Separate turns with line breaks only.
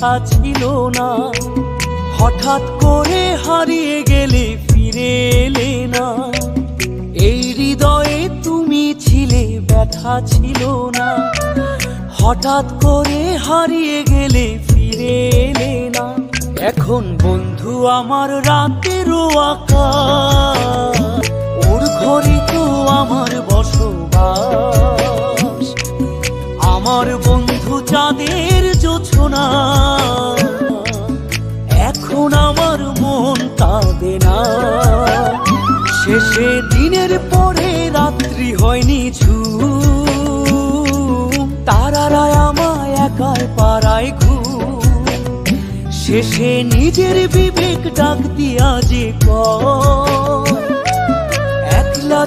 ব্যথা ছিল না। হঠাৎ করে হারিয়ে গেলে ফিরে এলে না। এই হৃদয়ে তুমি ছিলে, ব্যথা ছিল না। হঠাৎ করে হারিয়ে গেলে ফিরে এলে না। এখন বন্ধু আমার রাতেরও আকাশ, ওর ঘরে তো আমার বসবাস। আমার বন্ধু চাঁদের জোছনা, এখন আমার মন কাঁদে না। শেষে দিনের পরে রাত্রি হয়নি ঝুম, তারারা আমায় একাই পাড়ায় ঘুম। শেষে নিজের বিবেক ডাক দিয়া যে কয় একলা